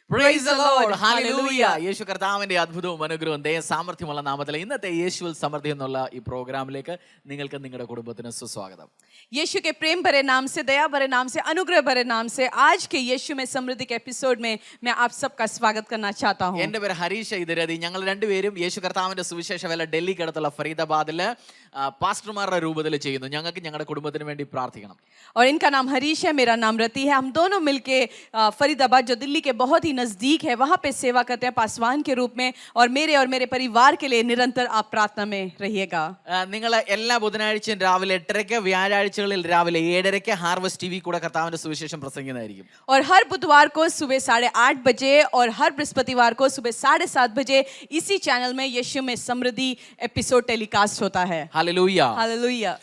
Praise the Lord. Hallelujah. യേശു കർത്താവിന്റെ അത്ഭുതവും അനുഗ്രഹവും ദയ സാമർത്ഥ്യമുള്ള നാമത്തിൽ ഇന്നത്തെ യേശുവിൽ സമൃദ്ധി എന്നുള്ള ഈ പ്രോഗ്രാമിലേക്ക് നിങ്ങൾക്ക് നിങ്ങളുടെ കുടുംബത്തിന് സുസ്വാഗതം. यीशु के प्रेम भरे नाम से, दया भरे नाम से, अनुग्रह भरे नाम से आज के यीशु में समृद्धि के एपिसोड में मैं आप सबका स्वागत करना चाहता हूं. എൻ്റെ പേര് ഹരീഷ് ഇതിരതി. ഞങ്ങൾ രണ്ടുപേരും യേശു കർത്താവിന്റെ സുവിശേഷ വേല ഡൽഹിക്ക് അടുത്തുള്ള ഫരീദാബാദില് പാസ്റ്റർമാരുടെ രൂപത്തിൽ ചെയ്യുന്നു. ഞങ്ങൾക്ക് ഞങ്ങളുടെ കുടുംബത്തിന് വേണ്ടി പ്രാർത്ഥിക്കണം. और इनका नाम हरीश है, मेरा नाम रति है. हम दोनों मिलके फरीदाबाद जो दिल्ली के बहुत ही नजदीक है वहां पे सेवा करते हैं पासवान के रूप में. और मेरे परिवार के लिए निरंतर आप प्रार्थना में रहिएगा. നിങ്ങൾ എല്ലാ ബുധനാഴ്ചയും രാവിലെ 8:30 വ്യാഴാഴ്ചകളിൽ രാവിലെ 7:30 ഹാർവസ്റ്റ് ടിവി കൂടെ കർത്താവിന്റെ സുവിശേഷം പ്രസംഗിക്കുന്നതായിരിക്കും. और हर बुधवार को सुबह 8:30 बजे और हर बृहस्पतिवार को सुबह 7:30 बजे इसी चैनल में यीशु में समृद्धि एपिसोड टेलीकास्ट होता है. ഹല്ലേലൂയ. हालेलुया.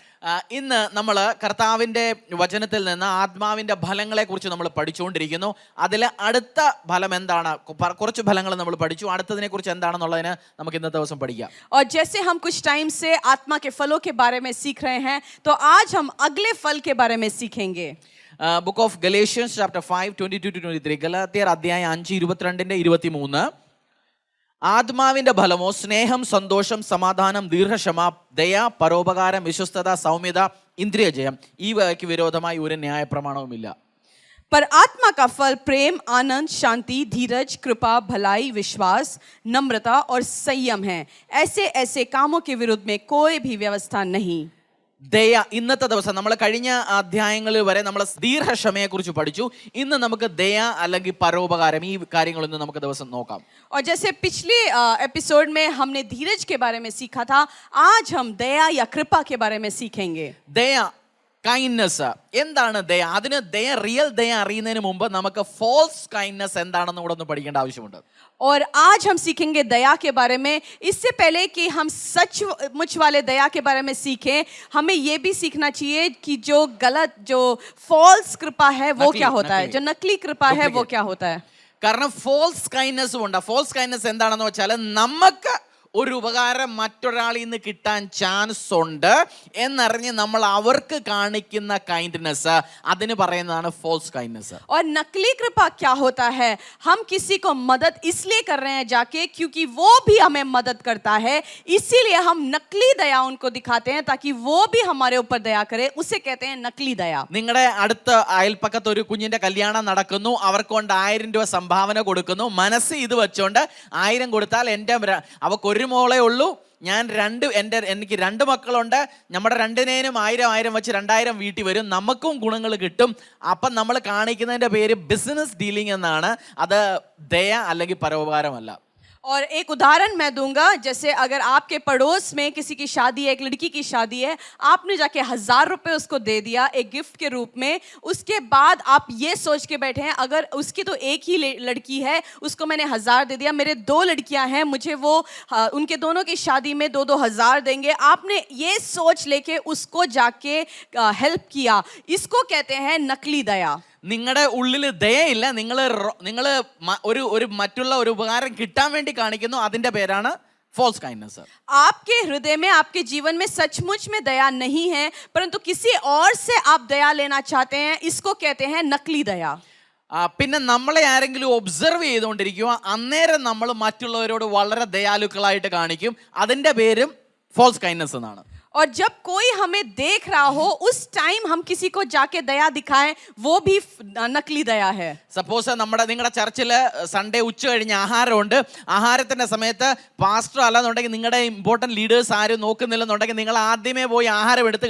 ഇന്ന് നമ്മൾ കർത്താവിന്റെ വചനത്തിൽ നിന്ന് ആത്മാവിന്റെ ഫലങ്ങളെ കുറിച്ച് നമ്മൾ പഠിച്ചുകൊണ്ടിരിക്കുന്നു. അതിൽ അടുത്ത ഫലം എന്താണ്? കുറച്ച് ഫലങ്ങൾ നമ്മൾ പഠിച്ചു. അടുത്തതിനെ കുറിച്ച് എന്താണെന്നുള്ളതിന് നമുക്ക് ഇന്നത്തെ ദിവസം പഠിക്കാം. और जैसे हम कुछ टाइम से आत्मा के फलों के बारे में सीख रहे हैं तो आज हम अगले फल के बारे में सीखेंगे. Book of Galatians chapter 5 22-23. ഗലാത്യർ അധ്യായം 5 22-23. ആത്മാവിന്റെ ഫലമോ സ്നേഹം, സന്തോഷം, സമാധാനം, ദീർഘക്ഷമ, ദയ, പരോപകാരം, വിശ്വസ്തത, സൗമ്യത, ഇന്ദ്രിയജയം. ഈ വകയ്ക്ക് വിരോധമായി ഒരു ന്യായപ്രമാണവുമില്ല. पर आत्मा का फल प्रेम, आनंद, शांति, धीरज, कृपा, भलाई, विश्वास, नम्रता और संयम है. ऐसे कामों के विरुद्ध में कोई भी व्यवस्था नहीं. ദയ. ഇന്നത്തെ ദിവസം നമ്മൾ കഴിഞ്ഞ അധ്യായങ്ങളിൽ വരെ നമ്മൾ ദീർഘക്ഷമയെ കുറിച്ച് പഠിച്ചു. ഇന്ന് നമുക്ക് ദയ അല്ലെങ്കിൽ പരോപകാരം ഈ കാര്യങ്ങളൊന്നും നമുക്ക് ദിവസം നോക്കാം. और जैसे पिछले एपिसोड में हमने धीरज के बारे में सीखा था, आज हम दया या कृपा के बारे में सीखेंगे. ദയ, കൈൻഡ്നസ്. എന്താണ് ദയ? അതിന് ദയ, റിയൽ ദയ അറിയുന്നതിന് മുമ്പ് നമുക്ക് ഫോൾസ് കൈൻഡ്നസ് എന്താണെന്ന് കൂടെ ഒന്ന് പഠിക്കേണ്ട ആവശ്യമുണ്ട്. और आज हम सीखेंगे दया के बारे में. इससे पहले कि हम सचमुच वाले दया के बारे में सीखें, हमें ये भी सीखना चाहिए कि जो गलत, जो फॉल्स कृपा है वो क्या होता है, जो नकली कृपा है वो क्या होता है. കാരണം ഫോൾസ് കൈൻഡ്നസ് ഉണ്ട്. ഫോൾസ് കൈൻഡ്നസ് എന്താണെന്ന് വെച്ചാൽ നമുക്ക് ഒരു ഉപകാരം മറ്റൊരാളിൽ നിന്ന് കിട്ടാൻ ചാൻസ് ഉണ്ട് എന്നറിഞ്ഞ് നമ്മൾ അവർക്ക് കാണിക്കുന്ന കൈൻഡ്നെസ്, അതിന് പറയുന്നതാണ് ഫോൾസ് കൈൻഡ്നെസ്. और नकली कृपा क्या होता है? हम किसी को मदद इसलिए कर रहे हैं जाके क्योंकि वो भी हमें मदद करता है, इसीलिए हम नकली दया उनको दिखाते हैं ताकि वो भी हमारे ऊपर दया करे. उसे कहते हैं नकली दया. നിങ്ങളുടെ അടുത്ത അയൽപ്പക്കത്ത് ഒരു കുഞ്ഞിന്റെ കല്യാണം നടക്കുന്നു. അവർക്ക് കൊണ്ട് 1000 രൂപ സംഭാവന കൊടുക്കുന്നു. മനസ്സ് ഇത് വെച്ചോണ്ട് 1000 കൊടുത്താൽ അവർക്ക് ഒരു മോളേ ഉള്ളൂ, എനിക്ക് 2 മക്കളുണ്ട്, നമ്മുടെ രണ്ടിനേനും 1000 വെച്ച് 2000 വീട്ടിൽ വരും, നമുക്കും ഗുണങ്ങൾ കിട്ടും. അപ്പം നമ്മൾ കാണിക്കുന്നതിന്റെ പേര് ബിസിനസ് ഡീലിംഗ് എന്നാണ്. അത് ദയ അല്ലെങ്കിൽ പരോപകാരമല്ല. और एक उदाहरण मैं दूंगा. जैसे अगर आपके पड़ोस में किसी की शादी है, एक लड़की की शादी है, आपने जाके 1000 रुपए उसको दे दिया एक गिफ्ट के रूप में. उसके बाद आप ये सोच के बैठे हैं अगर उसकी तो एक ही लड़की है, उसको मैंने 1000 दे दिया, मेरे 2 लड़कियां हैं, मुझे वो उनके दोनों की शादी में 2-2 हजार देंगे. आपने ये सोच लेके उसको जाके हेल्प किया. इसको कहते हैं नकली दया. നിങ്ങളുടെ ഉള്ളിൽ ദയയില്ല, നിങ്ങൾ ഒരു മറ്റുള്ള ഒരു ഉപകാരം കിട്ടാൻ വേണ്ടി കാണിക്കുന്നു, അതിന്റെ പേരാണ് false kindness. आपके हृदय में, आपके जीवन में सचमुच में दया नहीं है, परंतु किसी और से आप दया लेना चाहते हैं, इसको कहते हैं नकली दया. പിന്നെ നമ്മളെ ആരെങ്കിലും ഒബ്സർവ് ചെയ്തുകൊണ്ടിരിക്കുക, അന്നേരം നമ്മൾ മറ്റുള്ളവരോട് വളരെ ദയാലുക്കളായിട്ട് കാണിക്കും, അതിന്റെ പേരും false kindness എന്നാണ്. और जब कोई हमें देख रहा हो उस टाइम हम किसी को जाके दया दिखाएं, वो भी नकली दया है. സപ്പോസ് നിങ്ങളുടെ ചർച്ചിൽ സൺഡേ ഉച്ച കഴിഞ്ഞ് ആഹാരമുണ്ട്. ആഹാരത്തിന്റെ സമയത്ത് പാസ്റ്റർ അല്ലെന്നുണ്ടെങ്കിൽ നിങ്ങളുടെ ഇമ്പോർട്ടൻറ്റ് ലീഡേഴ്സ് ആരും നോക്കുന്നില്ലെന്നുണ്ടെങ്കിൽ നിങ്ങൾ ആദ്യമേ പോയി ആഹാരം എടുത്ത്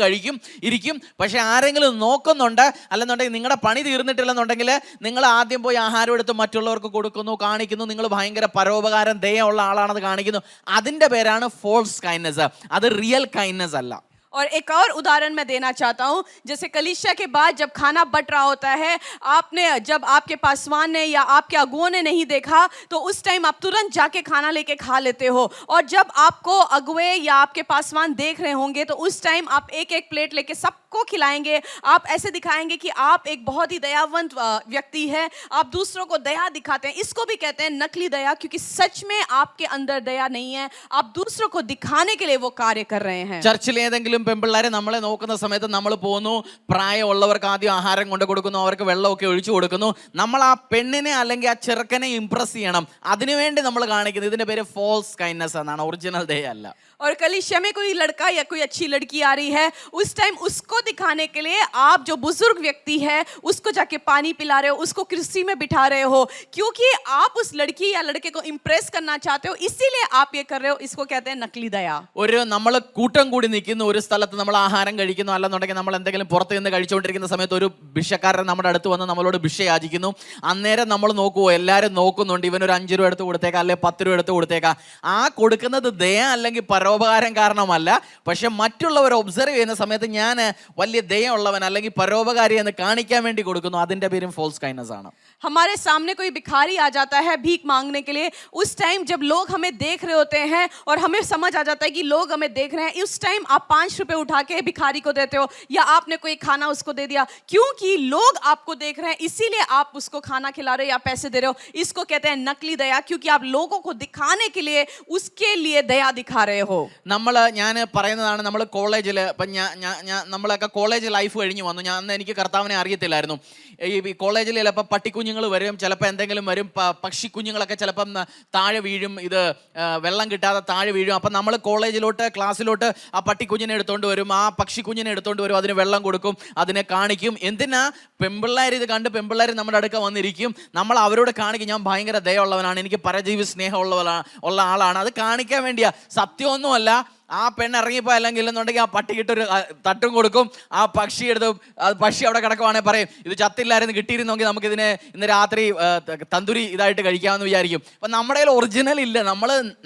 ഇരിക്കും. പക്ഷെ ആരെങ്കിലും നോക്കുന്നുണ്ട് അല്ലെന്നുണ്ടെങ്കിൽ നിങ്ങളുടെ പണി തീർന്നിട്ടില്ലെന്നുണ്ടെങ്കിൽ നിങ്ങൾ ആദ്യം പോയി ആഹാരം എടുത്ത് മറ്റുള്ളവർക്ക് കൊടുക്കുന്നു, കാണിക്കുന്നു, നിങ്ങൾ ഭയങ്കര പരോപകാരം, ദയ ഉള്ള ആളാണെന്ന് കാണിക്കുന്നു. അതിന്റെ പേരാണ് ഫോൾസ് കൈൻഡ്നസ്. അത് റിയൽ കൈൻഡ്നസ് അല്ല. और एक और उदाहरण मैं देना चाहता हूँ. जैसे कलीसिया के बाद जब खाना बट रहा होता है, आपने जब आपके पासवान ने या आपके अगुओं ने नहीं देखा तो उस टाइम आप तुरंत जाके खाना लेके खा लेते हो. और जब आपको अगुए या आपके पासवान देख रहे होंगे तो उस टाइम आप एक प्लेट लेके सबको खिलाएंगे. आप ऐसे दिखाएंगे कि आप एक बहुत ही दयावंत व्यक्ति है, आप दूसरों को दया दिखाते हैं. इसको भी कहते हैं नकली दया, क्योंकि सच में आपके अंदर दया नहीं है, आप दूसरों को दिखाने के लिए वो कार्य कर रहे हैं. ചർച്ചിൽ ഏതെങ്കിലും ആദ്യം പെൺപിള്ളേരെ നമ്മളെ നോക്കുന്ന സമയത്ത് നമ്മൾ പോകുന്നു, പ്രായമുള്ളവർക്ക് ആദ്യം ആഹാരം കൊണ്ട് കൊടുക്കുന്നു, അവർക്ക് വെള്ളമൊക്കെ ഒഴിച്ചു കൊടുക്കുന്നു. നമ്മൾ ആ പെണ്ണിനെ അല്ലെങ്കിൽ ആ ചെറുക്കനെ ഇംപ്രസ് ചെയ്യണം, അതിനുവേണ്ടി നമ്മൾ കാണിക്കുന്നത്. ഇതിന്റെ പേര് ഫോൾസ് കൈൻഡ്നെസ് എന്നാണ്, ഒറിജിനൽ ദയ അല്ല. और कलीसिया में कोई लड़का या कोई अच्छी लड़की आ रही है, उस टाइम उसको दिखाने के लिए आप जो बुजुर्ग व्यक्ति है उसको जाके पानी पिला रहे हो, उसको कुर्सी में बिठा रहे हो, क्योंकि आप उस लड़की या लड़के को इम्प्रेस करना चाहते हो, इसीलिए आप ये कर रहे हो. इसको कहते हैं नकली दया. ഒരു നമ്മൾ കൂട്ടം കൂടി നിൽക്കുന്നു, ഒരു സ്ഥലത്ത് നമ്മൾ ആഹാരം കഴിക്കുന്നു, അല്ലെന്നുണ്ടെങ്കിൽ നമ്മൾ എന്തെങ്കിലും പുറത്ത് നിന്ന് കഴിച്ചുകൊണ്ടിരിക്കുന്ന സമയത്ത് ഒരു ഭിക്ഷക്കാരൻ നമ്മുടെ അടുത്ത് വന്ന് നമ്മളോട് ഭിക്ഷ യാചിക്കുന്നു. അന്നേരം നമ്മൾ നോക്കുമോ, എല്ലാവരും നോക്കുന്നുണ്ട്, ഇവനൊരു 5 രൂപ എടുത്ത് കൊടുത്തേക്കാം, അല്ലെങ്കിൽ 10 രൂപ എടുത്ത് കൊടുത്തേക്കാം. ആ കൊടുക്കുന്നത് ദയ അല്ലെങ്കിൽ പരോപകാരം കാരണമല്ല, പക്ഷെ മറ്റുള്ളവർ ഒബ്സർവ് ചെയ്യുന്ന സമയത്ത് ഞാൻ വലിയ ദയുള്ളവൻ അല്ലെങ്കിൽ പരോപകാരി എന്ന് കാണിക്കാൻ വേണ്ടി കൊടുക്കുന്നു. അതിന്റെ പേരും ഫോൾസ് കൈൻഡ്നെസ് ആണ്. हमारे सामने कोई भिखारी आ जाता है भीख मांगने के लिए, उस टाइम जब लोग हमें देख रहे होते हैं और हमें समझ आ जाता है कि लोग हमें देख रहे हैं, उस टाइम आप 5 रुपए उठा के भिखारी को देते हो या आपने कोई खाना उसको दे दिया, क्योंकि लोग आपको देख रहे हैं इसीलिए आप उसको खाना खिला रहे हो या पैसे दे रहे हो. इसको कहते हैं नकली दया, क्योंकि आप लोगों को दिखाने के लिए उसके लिए दया दिखा रहे हो. ഞാൻ പറയുന്നതാണ്, നമ്മൾ കോളേജിൽ ഇപ്പം നമ്മളൊക്കെ കോളേജ് ലൈഫ് കഴിഞ്ഞ് വന്നു. അന്ന് എനിക്ക് കർത്താവിനെ അറിയത്തില്ലായിരുന്നു. ഈ കോളേജിൽ ചിലപ്പോൾ പട്ടിക്കുഞ്ഞുങ്ങൾ വരും, ചിലപ്പോൾ എന്തെങ്കിലും വരും, പക്ഷിക്കുഞ്ഞുങ്ങളൊക്കെ ചിലപ്പം താഴെ വീഴും, ഇത് വെള്ളം കിട്ടാതെ താഴെ വീഴും. അപ്പം നമ്മൾ കോളേജിലോട്ട് ക്ലാസ്സിലോട്ട് ആ പട്ടിക്കുഞ്ഞിനെ എടുത്തുകൊണ്ട് വരും, ആ പക്ഷിക്കുഞ്ഞിനെ എടുത്തുകൊണ്ട് വരും, അതിന് വെള്ളം കൊടുക്കും, അതിനെ കാണിക്കും. എന്തിനാ? പെൺപിള്ളേർ ഇത് കണ്ട് പെൺപിള്ളേർ നമ്മുടെ അടുക്ക വന്നിരിക്കും, നമ്മൾ അവരോട് കാണിക്കും ഞാൻ ഭയങ്കര ദയുള്ളവനാണ്, എനിക്ക് പരജീവി സ്നേഹമുള്ള ആളാണ്. അത് കാണിക്കാൻ വേണ്ടിയാ, സത്യമൊന്നുമല്ല. ആ പെണ്ണ് ഇറങ്ങിപ്പോ അല്ലെങ്കിൽ എന്നുണ്ടെങ്കിൽ ആ പട്ടിക്കിട്ടൊരു തട്ടും കൊടുക്കും, ആ പക്ഷി എടുത്ത് പക്ഷി അവിടെ കിടക്കുവാണെങ്കിൽ പറയും ഇത് ചത്തില്ലായിരുന്നു, കിട്ടിയിരുന്നെങ്കിൽ നമുക്ക് ഇതിനെ ഇന്ന് രാത്രി തന്തൂരി ഇതായിട്ട് കഴിക്കാമെന്ന് വിചാരിക്കും. അപ്പൊ നമ്മുടെ കയ്യിൽ ഒറിജിനൽ ഇല്ല,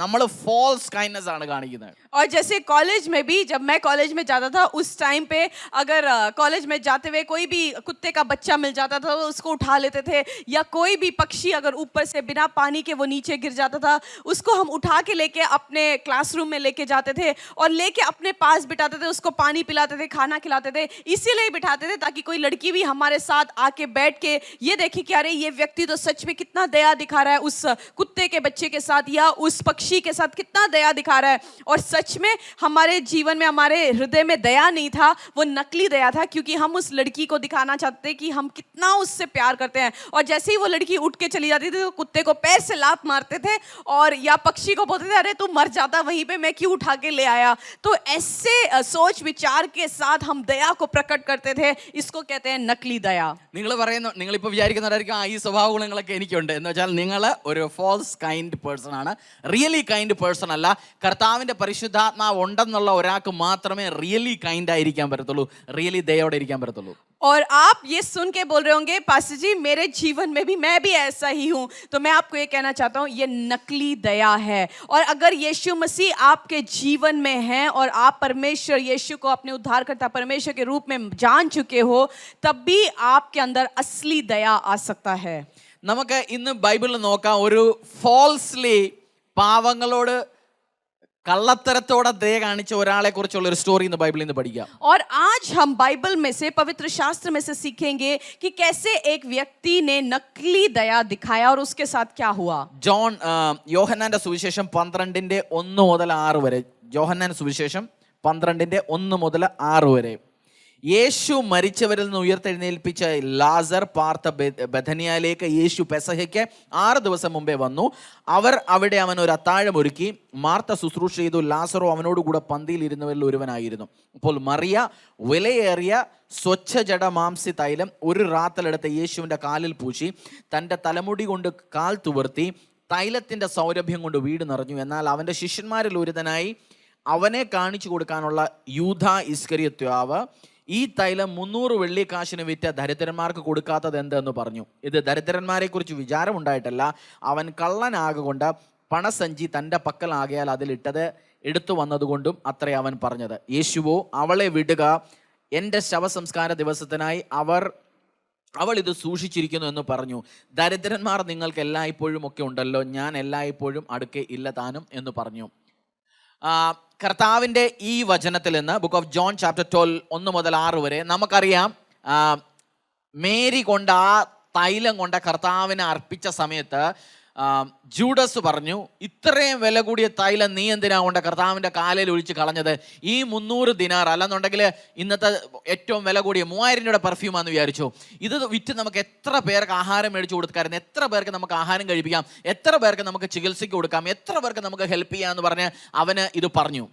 നമ്മൾ ഫോൾസ് കൈൻഡ്നെസ് ആണ് കാണിക്കുന്നത്. और जैसे कॉलेज में भी, जब मैं कॉलेज में जाता था उस टाइम पे अगर कॉलेज में जाते हुए कोई भी कुत्ते का बच्चा मिल जाता था तो उसको उठा लेते थे, या कोई भी पक्षी अगर ऊपर से बिना पानी के वो नीचे गिर जाता था उसको हम उठा के लेके अपने क्लासरूम में लेके जाते थे और लेके अपने पास बिठाते थे, उसको पानी पिलाते थे, खाना खिलाते थे. इसीलिए बिठाते थे ताकि कोई लड़की भी हमारे साथ आके बैठ के ये देखे कि अरे ये व्यक्ति तो सच में कितना दया दिखा रहा है उस कुत्ते के बच्चे के साथ या उस पक्षी के साथ, कितना दया दिखा रहा है. और सच में हमारे जीवन में, हमारे हृदय में दया नहीं था, वो नकली दया था, क्योंकि हम उस लड़की को दिखाना चाहते कि हम कितना उससे प्यार करते हैं. और जैसे ही वो लड़की उठ के चली जाती थी तो कुत्ते को पैर से लात मारते थे और या पक्षी को बोलते थे अरे तू मर जाता वहीं पे, मैं क्यों उठा के ले आया. तो ऐसे सोच विचार के साथ हम दया को प्रकट करते थे. इसको कहते हैं नकली दया. നിങ്ങളിപ്പോൾ വിചാരിക്കുന്നവരായിരിക്കും ഈ സ്വഭാവ ഗുണങ്ങളൊക്കെ എനിക്കുണ്ട് എന്ന് വെച്ചാൽ നിങ്ങൾ ഒരു ഫോൾസ് കൈൻഡ് പേഴ്സൺ ആണ്, റിയലി കൈൻഡ് പേഴ്സൺ അല്ല. കർത്താവിന്റെ പരിശുദ്ധാത്മാവ് ഉണ്ടെന്നുള്ള ഒരാൾക്ക് മാത്രമേ റിയലി കൈൻഡ് ആയിരിക്കാൻ പറ്റത്തുള്ളൂ, റിയലി ദയോടെ ഇരിക്കാൻ പറ്റത്തുള്ളൂ. और आप ये सुन के बोल रहे होंगे पास्टर जी मेरे जीवन में भी मैं भी ऐसा ही हूँ, तो मैं आपको ये कहना चाहता हूँ ये नकली दया है. और अगर यीशु मसीह आपके जीवन में है और आप परमेश्वर यीशु को अपने उद्धारकर्ता परमेश्वर के रूप में जान चुके हो, तब भी आपके अंदर असली दया आ सकता है. നമുക്ക് ഇന്ന് ബൈബിളിൽ നോക്കാം, ഒരു ഫോൾസ്ലി പാവങ്ങളോട് കള്ളത്തരത്തോടെ ദയ കാണിച്ച ഒരാളെ കുറിച്ചുള്ള ഒരു സ്റ്റോറി ഇന്ന് ബൈബിളിൽ നിന്ന് പഠിക്കാം. और आज हम बाइबल में से, पवित्र शास्त्र में से सीखेंगे कि कैसे एक व्यक्ति ने नकली दया दिखाया और उसके साथ क्या हुआ. യോഹന്നാന്റെ സുവിശേഷം 12:1-6 വരെ. യോഹന്നാൻ സുവിശേഷം 12:1-6 വരെ. യേശു മരിച്ചവരിൽ നിന്ന് ഉയർത്തെഴുന്നേൽപ്പിച്ച ലാസർ പാർത്ത ബഥനിയയിലേക്ക് യേശു പെസഹയ്ക്ക് 6 ദിവസം മുമ്പേ വന്നു. അവർ അവിടെ അവൻ ഒരു അത്താഴം ഒരുക്കി. മാർത്ത ശുശ്രൂഷ ചെയ്തു, ലാസറോ അവനോടുകൂടെ പന്തിയിൽ ഇരുന്നവരിൽ ഒരുവനായിരുന്നു. അപ്പോൾ മറിയ വിലയേറിയ സ്വച്ഛജട മാംസി തൈലം ഒരു റാത്തലെടുത്ത് യേശുവിൻ്റെ കാലിൽ പൂശി തൻ്റെ തലമുടി കൊണ്ട് കാൽ തുവർത്തി തൈലത്തിൻ്റെ സൗരഭ്യം കൊണ്ട് വീട് നിറഞ്ഞു. എന്നാൽ അവൻ്റെ ശിഷ്യന്മാരിൽ ഒരുതനായി അവനെ കാണിച്ചു കൊടുക്കാനുള്ള യൂദാ ഇസ്കരിയോത്താവ് ഈ തൈലം 300 വെള്ളിക്കാശിന് വിറ്റ ദരിദ്രന്മാർക്ക് കൊടുക്കാത്തത് എന്തെന്ന് പറഞ്ഞു. ഇത് ദരിദ്രന്മാരെ കുറിച്ച് വിചാരമുണ്ടായിട്ടല്ല, അവൻ കള്ളനാകൊണ്ട് പണസഞ്ചി തൻ്റെ പക്കലാകയാൽ അതിലിട്ടത് എടുത്തു വന്നതുകൊണ്ടും അത്രേ അവൻ പറഞ്ഞത്. യേശുവോ അവളെ വിടുക, എൻ്റെ ശവസംസ്കാര ദിവസത്തിനായി അവൾ ഇത് സൂക്ഷിച്ചിരിക്കുന്നു എന്ന് പറഞ്ഞു. ദരിദ്രന്മാർ നിങ്ങൾക്ക് എല്ലായ്പ്പോഴും ഒക്കെ ഉണ്ടല്ലോ, ഞാൻ എല്ലായ്പ്പോഴും അടുക്കെ ഇല്ല താനും എന്ന് പറഞ്ഞു. കർത്താവിൻ്റെ ഈ വചനത്തിൽ നിന്ന് ബുക്ക് ഓഫ് ജോൺ ചാപ്റ്റർ 12 1-6 വരെ നമുക്കറിയാം, മേരി കൊണ്ട് ആ തൈലം കൊണ്ട് കർത്താവിനെ അർപ്പിച്ച സമയത്ത് ജൂഡസ് പറഞ്ഞു, ഇത്രയും വില കൂടിയ തൈലം നീ എന്തിനാ കൊണ്ട് കർത്താവിൻ്റെ കാലിൽ ഒഴിച്ച് കളഞ്ഞത്? ഈ 300 ദിനാർ അല്ലെന്നുണ്ടെങ്കിൽ ഇന്നത്തെ ഏറ്റവും വില കൂടിയ 3000 രൂപയുടെ പെർഫ്യൂമാണെന്ന് വിചാരിച്ചു. ഇത് വിറ്റ് നമുക്ക് എത്ര പേർക്ക് ആഹാരം മേടിച്ചു കൊടുക്കാമായിരുന്നു, എത്ര പേർക്ക് നമുക്ക് ആഹാരം കഴിപ്പിക്കാം, എത്ര പേർക്ക് നമുക്ക് ചികിത്സയ്ക്ക് കൊടുക്കാം, എത്ര പേർക്ക് നമുക്ക് ഹെൽപ്പ് ചെയ്യാമെന്ന് പറഞ്ഞ് അവന് ഇത് പറഞ്ഞു.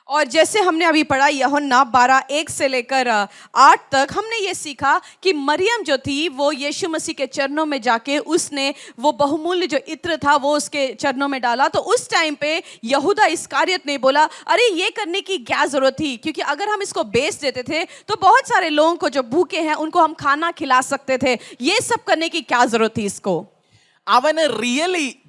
और जैसे हमने अभी पढ़ा यूहन्ना 12:1 से लेकर 8 तक, हमने ये सीखा कि मरियम जो थी वो यीशु मसीह के चरणों में जाके उसने वो बहुमूल्य जो इत्र था वो उसके चरणों में डाला. तो उस टाइम पे यहूदा इस्कारियत ने बोला, अरे ये करने की क्या जरूरत थी, क्योंकि अगर हम इसको बेच देते थे तो बहुत सारे लोगों को जो भूखे हैं उनको हम खाना खिला सकते थे. ये सब करने की क्या जरूरत थी इसको. അവന്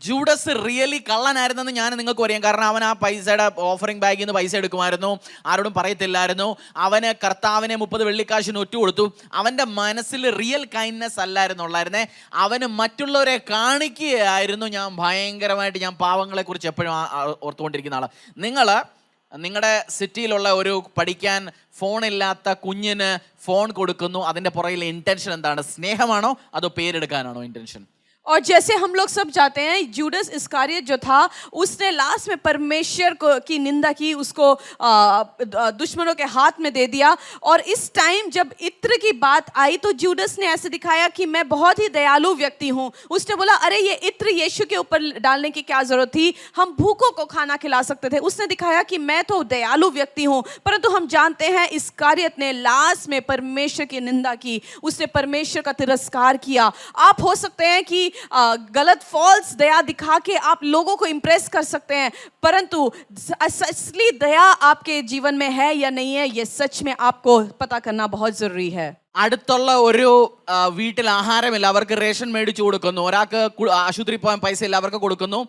ജൂഡസ് റിയലി കള്ളനായിരുന്നെന്ന് ഞാൻ നിങ്ങൾക്ക് പറയാം. കാരണം അവൻ ആ പൈസയുടെ ഓഫറിംഗ് ബാഗിൽ നിന്ന് പൈസ എടുക്കുമായിരുന്നു, ആരോടും പറയത്തില്ലായിരുന്നു. അവന് കർത്താവിനെ 30 വെള്ളിക്കാശിന് ഒറ്റ കൊടുത്തു. അവൻ്റെ മനസ്സിൽ റിയൽ കൈൻഡ്നെസ് അല്ലായിരുന്നുള്ളായിരുന്നേ, അവന് മറ്റുള്ളവരെ കാണിക്കുകയായിരുന്നു. ഞാൻ ഭയങ്കരമായിട്ട് ഞാൻ പാവങ്ങളെക്കുറിച്ച് എപ്പോഴും ഓർത്തുകൊണ്ടിരിക്കുന്ന ആളാണ്. നിങ്ങളുടെ സിറ്റിയിലുള്ള ഒരു പഠിക്കാൻ ഫോണില്ലാത്ത കുഞ്ഞിന് ഫോൺ കൊടുക്കുന്നു, അതിൻ്റെ പുറകിലെ ഇൻറ്റൻഷൻ എന്താണ്? സ്നേഹമാണോ അതോ പേരെടുക്കാനാണോ ഇൻറ്റൻഷൻ? और जैसे हम लोग सब जाते हैं, जूडस इस्कारियत जो था उसने लास्ट में परमेश्वर की निंदा की, उसको दुश्मनों के हाथ में दे दिया. और इस टाइम जब इत्र की बात आई तो जूडस ने ऐसे दिखाया कि मैं बहुत ही दयालु व्यक्ति हूँ. उसने बोला, अरे ये इत्र यीशु के ऊपर डालने की क्या जरूरत थी, हम भूखों को खाना खिला सकते थे. उसने दिखाया कि मैं तो दयालु व्यक्ति हूँ. परंतु हम जानते हैं इस्कारियत ने लास्ट में परमेश्वर की निंदा की, उसने परमेश्वर का तिरस्कार किया. आप हो सकते हैं कि गलत फॉल्स दया दिखा के आप लोगों को इंप्रेस कर सकते हैं, परंतु असली दया आपके जीवन में है या नहीं है, ये सच में आपको पता करना बहुत जरूरी है. അടുത്തുള്ള ഒരു വീട്ടിൽ ആഹാരമില്ല, അവർക്ക് റേഷൻ മേടിച്ചു കൊടുക്കുന്നു. ഒരാൾക്ക് ആശുപത്രി പോകാൻ പൈസ ഇല്ല, അവർക്ക് കൊടുക്കുന്നു.